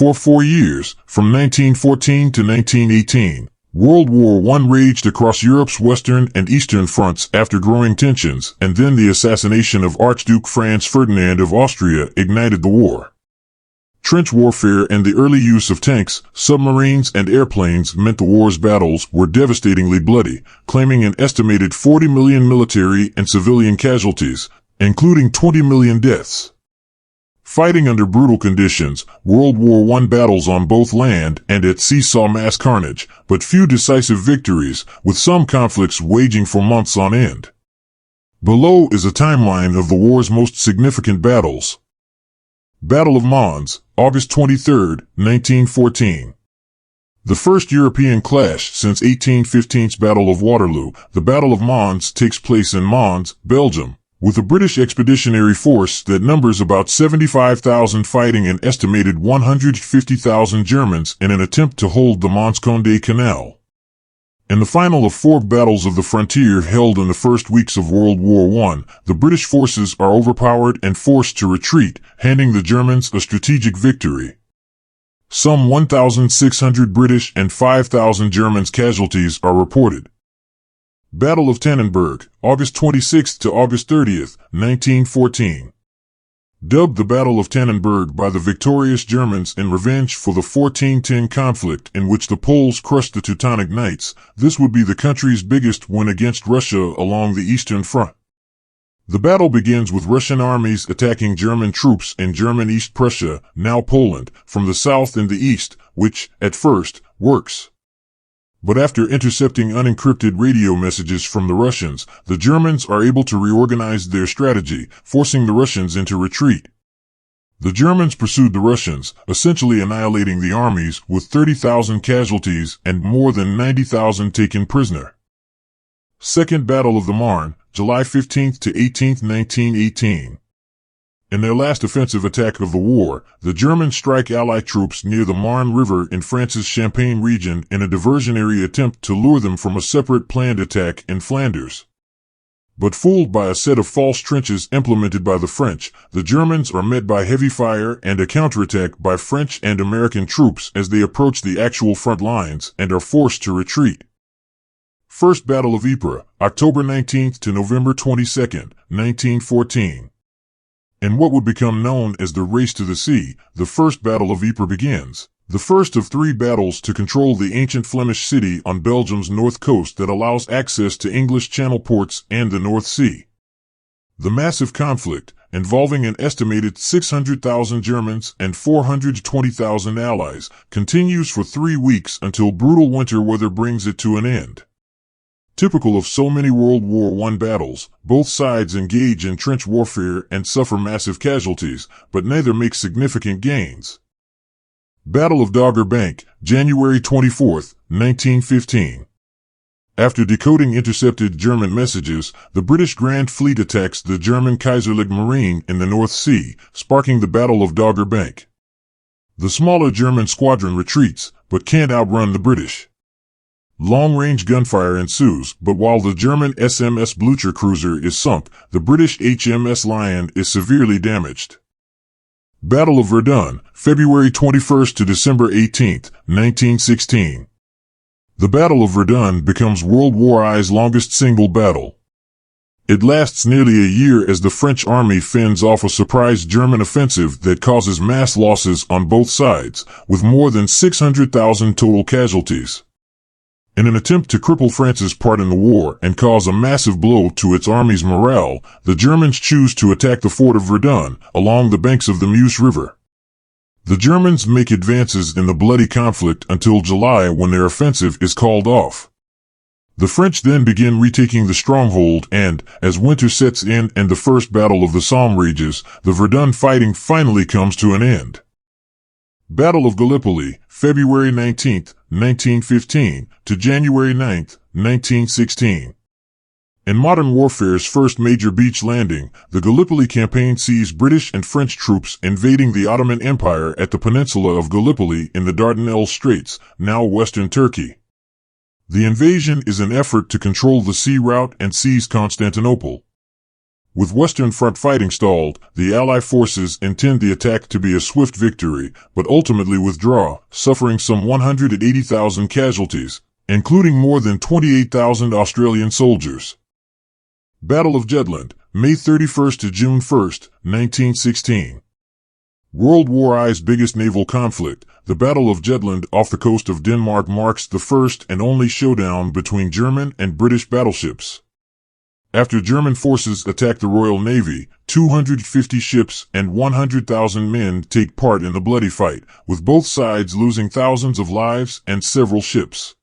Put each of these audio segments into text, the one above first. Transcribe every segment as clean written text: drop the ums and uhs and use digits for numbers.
For 4 years, from 1914 to 1918, World War I raged across Europe's western and eastern fronts after growing tensions, and then the assassination of Archduke Franz Ferdinand of Austria ignited the war. Trench warfare and the early use of tanks, submarines, and airplanes meant the war's battles were devastatingly bloody, claiming an estimated 40 million military and civilian casualties, including 20 million deaths. Fighting under brutal conditions, World War I battles on both land and at sea saw mass carnage, but few decisive victories, with some conflicts waging for months on end. Below is a timeline of the war's most significant battles. Battle of Mons, August 23, 1914. The first European clash since 1815's Battle of Waterloo, the Battle of Mons takes place in Mons, Belgium, with a British Expeditionary Force that numbers about 75,000 fighting an estimated 150,000 Germans in an attempt to hold the Mons-Conde Canal. In the final of 4 battles of the frontier held in the first weeks of World War I, the British forces are overpowered and forced to retreat, handing the Germans a strategic victory. Some 1,600 British and 5,000 Germans casualties are reported. Battle of Tannenberg, August 26 to August 30, 1914. Dubbed the Battle of Tannenberg by the victorious Germans in revenge for the 1410 conflict in which the Poles crushed the Teutonic Knights, this would be the country's biggest win against Russia along the Eastern Front. The battle begins with Russian armies attacking German troops in German East Prussia, now Poland, from the south and the east, which, at first, works. But after intercepting unencrypted radio messages from the Russians, the Germans are able to reorganize their strategy, forcing the Russians into retreat. The Germans pursued the Russians, essentially annihilating the armies with 30,000 casualties and more than 90,000 taken prisoner. Second Battle of the Marne, July 15 to 18, 1918. In their last offensive attack of the war, the Germans strike Allied troops near the Marne River in France's Champagne region in a diversionary attempt to lure them from a separate planned attack in Flanders. But fooled by a set of false trenches implemented by the French, the Germans are met by heavy fire and a counterattack by French and American troops as they approach the actual front lines and are forced to retreat. First Battle of Ypres, October 19 to November 22, 1914. In what would become known as the Race to the Sea, the First Battle of Ypres begins, the first of 3 battles to control the ancient Flemish city on Belgium's north coast that allows access to English Channel ports and the North Sea. The massive conflict, involving an estimated 600,000 Germans and 420,000 Allies, continues for 3 weeks until brutal winter weather brings it to an end. Typical of so many World War I battles, both sides engage in trench warfare and suffer massive casualties, but neither makes significant gains. Battle of Dogger Bank, January 24, 1915. After decoding intercepted German messages, the British Grand Fleet attacks the German Kaiserliche Marine in the North Sea, sparking the Battle of Dogger Bank. The smaller German squadron retreats, but can't outrun the British. Long-range gunfire ensues, but while the German SMS Blucher cruiser is sunk, the British HMS Lion is severely damaged. Battle of Verdun, February 21 to December 18, 1916. The Battle of Verdun becomes World War I's longest single battle. It lasts nearly a year as the French army fends off a surprise German offensive that causes mass losses on both sides, with more than 600,000 total casualties. In an attempt to cripple France's part in the war and cause a massive blow to its army's morale, the Germans choose to attack the fort of Verdun, along the banks of the Meuse River. The Germans make advances in the bloody conflict until July when their offensive is called off. The French then begin retaking the stronghold and, as winter sets in and the First Battle of the Somme rages, the Verdun fighting finally comes to an end. Battle of Gallipoli, February 19, 1915, to January 9, 1916. In modern warfare's first major beach landing, the Gallipoli campaign sees British and French troops invading the Ottoman Empire at the peninsula of Gallipoli in the Dardanelles Straits, now western Turkey. The invasion is an effort to control the sea route and seize Constantinople. With Western Front fighting stalled, the Allied forces intend the attack to be a swift victory, but ultimately withdraw, suffering some 180,000 casualties, including more than 28,000 Australian soldiers. Battle of Jutland, May 31 to June 1, 1916. World War I's biggest naval conflict, the Battle of Jutland off the coast of Denmark marks the first and only showdown between German and British battleships. After German forces attack the Royal Navy, 250 ships and 100,000 men take part in the bloody fight, with both sides losing thousands of lives and several ships.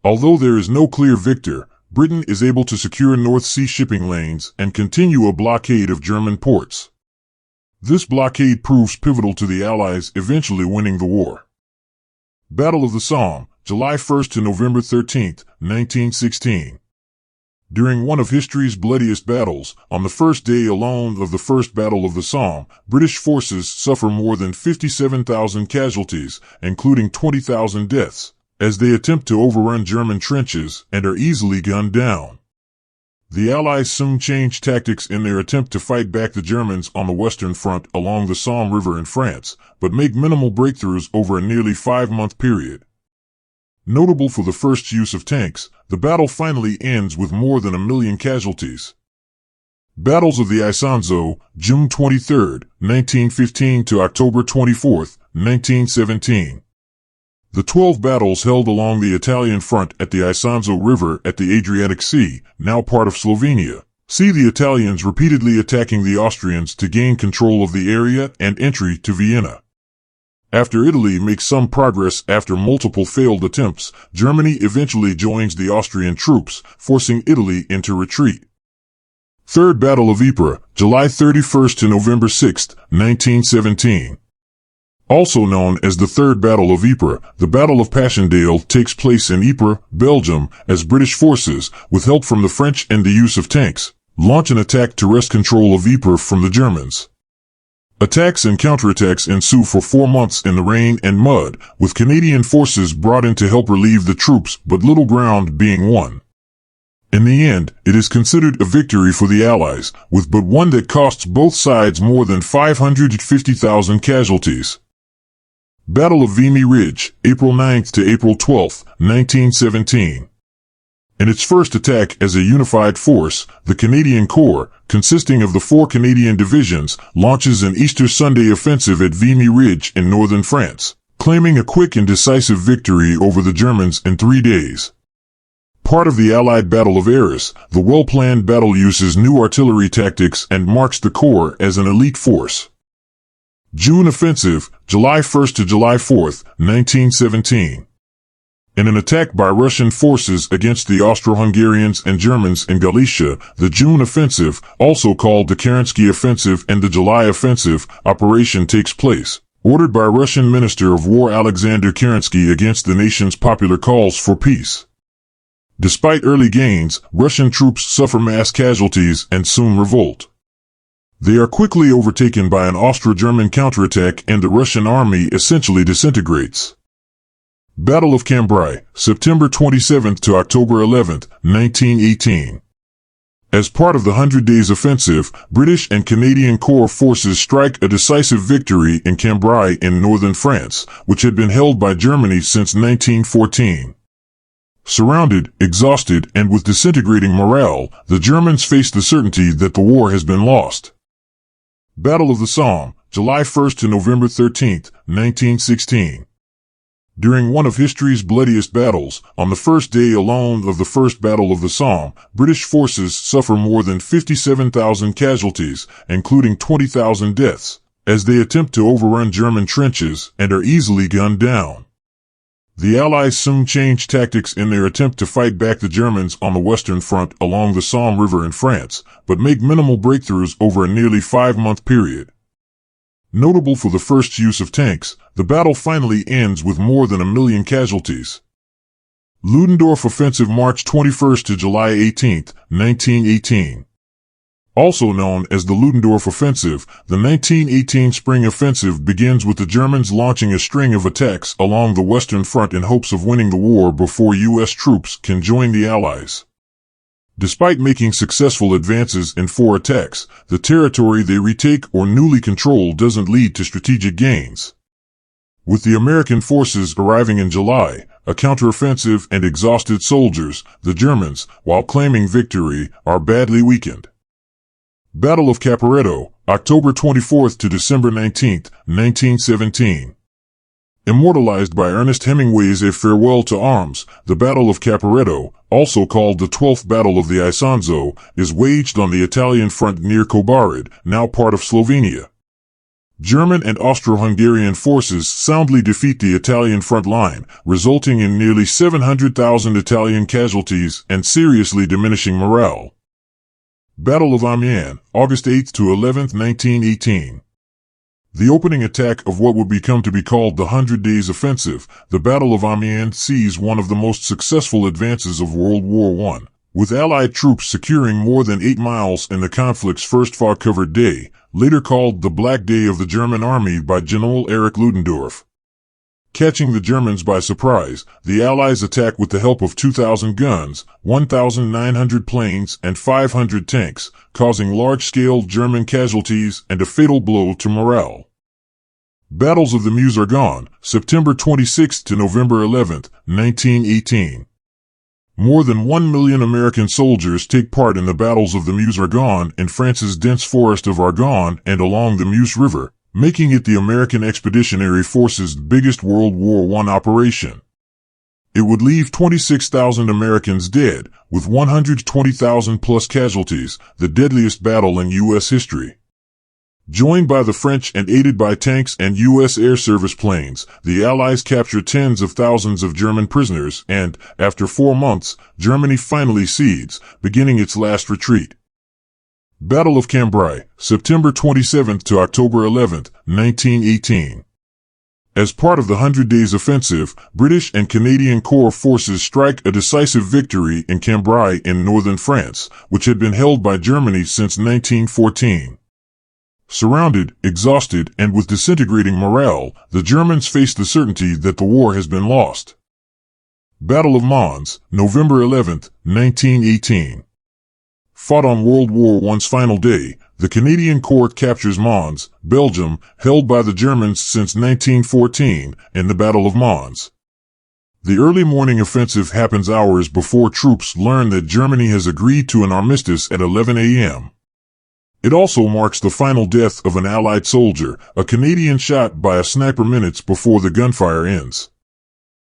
Although there is no clear victor, Britain is able to secure North Sea shipping lanes and continue a blockade of German ports. This blockade proves pivotal to the Allies eventually winning the war. Battle of the Somme, July 1 to November 13, 1916. During one of history's bloodiest battles, on the first day alone of the First Battle of the Somme, British forces suffer more than 57,000 casualties, including 20,000 deaths, as they attempt to overrun German trenches and are easily gunned down. The Allies soon change tactics in their attempt to fight back the Germans on the Western Front along the Somme River in France, but make minimal breakthroughs over a nearly 5-month period. Notable for the first use of tanks, the battle finally ends with more than 1 million casualties. Battles of the Isonzo, June 23, 1915 to October 24, 1917. The 12 battles held along the Italian front at the Isonzo River at the Adriatic Sea, now part of Slovenia, see the Italians repeatedly attacking the Austrians to gain control of the area and entry to Vienna. After Italy makes some progress after multiple failed attempts, Germany eventually joins the Austrian troops, forcing Italy into retreat. Third Battle of Ypres, July 31 to November 6, 1917. Also known as the Third Battle of Ypres, the Battle of Passchendaele takes place in Ypres, Belgium, as British forces, with help from the French and the use of tanks, launch an attack to wrest control of Ypres from the Germans. Attacks and counterattacks ensue for 4 months in the rain and mud, with Canadian forces brought in to help relieve the troops, but little ground being won. In the end, it is considered a victory for the Allies, with but one that costs both sides more than 550,000 casualties. Battle of Vimy Ridge, April 9 to April 12, 1917. In its first attack as a unified force, the Canadian Corps, consisting of the 4 Canadian divisions, launches an Easter Sunday offensive at Vimy Ridge in northern France, claiming a quick and decisive victory over the Germans in 3 days. Part of the Allied Battle of Arras, the well-planned battle uses new artillery tactics and marks the Corps as an elite force. June Offensive, July 1 to July 4, 1917. In an attack by Russian forces against the Austro-Hungarians and Germans in Galicia, the June Offensive, also called the Kerensky Offensive and the July Offensive, operation takes place, ordered by Russian Minister of War Alexander Kerensky against the nation's popular calls for peace. Despite early gains, Russian troops suffer mass casualties and soon revolt. They are quickly overtaken by an Austro-German counterattack and the Russian army essentially disintegrates. Battle of Cambrai, September 27 to October 11, 1918. As part of the 100 Days Offensive, British and Canadian Corps forces strike a decisive victory in Cambrai in northern France, which had been held by Germany since 1914. Surrounded, exhausted, and with disintegrating morale, the Germans face the certainty that the war has been lost. Battle of the Somme, July 1 to November 13, 1916. During one of history's bloodiest battles, on the first day alone of the First Battle of the Somme, British forces suffer more than 57,000 casualties, including 20,000 deaths, as they attempt to overrun German trenches and are easily gunned down. The Allies soon change tactics in their attempt to fight back the Germans on the Western Front along the Somme River in France, but make minimal breakthroughs over a nearly 5-month period. Notable for the first use of tanks, the battle finally ends with more than 1 million casualties. Ludendorff Offensive, March 21 to July 18, 1918. Also known as the Ludendorff Offensive, the 1918 Spring Offensive begins with the Germans launching a string of attacks along the Western Front in hopes of winning the war before U.S. troops can join the Allies. Despite making successful advances in 4 attacks, the territory they retake or newly control doesn't lead to strategic gains. With the American forces arriving in July, a counteroffensive and exhausted soldiers, the Germans, while claiming victory, are badly weakened. Battle of Caporetto, October 24 to December 19, 1917. Immortalized by Ernest Hemingway's A Farewell to Arms, the Battle of Caporetto, also called the 12th Battle of the Isonzo, is waged on the Italian front near Kobarid, now part of Slovenia. German and Austro-Hungarian forces soundly defeat the Italian front line, resulting in nearly 700,000 Italian casualties and seriously diminishing morale. Battle of Amiens, August 8 to 11, 1918. The opening attack of what would become to be called the 100 Days Offensive, the Battle of Amiens sees one of the most successful advances of World War I, with Allied troops securing more than 8 miles in the conflict's first fog-covered day, later called the Black Day of the German Army by General Erich Ludendorff. Catching the Germans by surprise, the Allies attack with the help of 2,000 guns, 1,900 planes, and 500 tanks, causing large-scale German casualties and a fatal blow to morale. Battles of the Meuse-Argonne, September 26 to November 11, 1918. More than 1 million American soldiers take part in the battles of the Meuse-Argonne in France's dense forest of Argonne and along the Meuse River, making it the American Expeditionary Force's biggest World War I operation. It would leave 26,000 Americans dead, with 120,000 plus casualties, the deadliest battle in U.S. history. Joined by the French and aided by tanks and U.S. Air Service planes, the Allies capture tens of thousands of German prisoners and, after 4 months, Germany finally cedes, beginning its last retreat. Battle of Cambrai, September 27 to October 11, 1918. As part of the 100 Days Offensive, British and Canadian Corps forces strike a decisive victory in Cambrai in northern France, which had been held by Germany since 1914. Surrounded, exhausted, and with disintegrating morale, the Germans face the certainty that the war has been lost. Battle of Mons, November 11, 1918. Fought on World War I's final day, the Canadian Corps captures Mons, Belgium, held by the Germans since 1914, in the Battle of Mons. The early morning offensive happens hours before troops learn that Germany has agreed to an armistice at 11 a.m. It also marks the final death of an Allied soldier, a Canadian shot by a sniper minutes before the gunfire ends.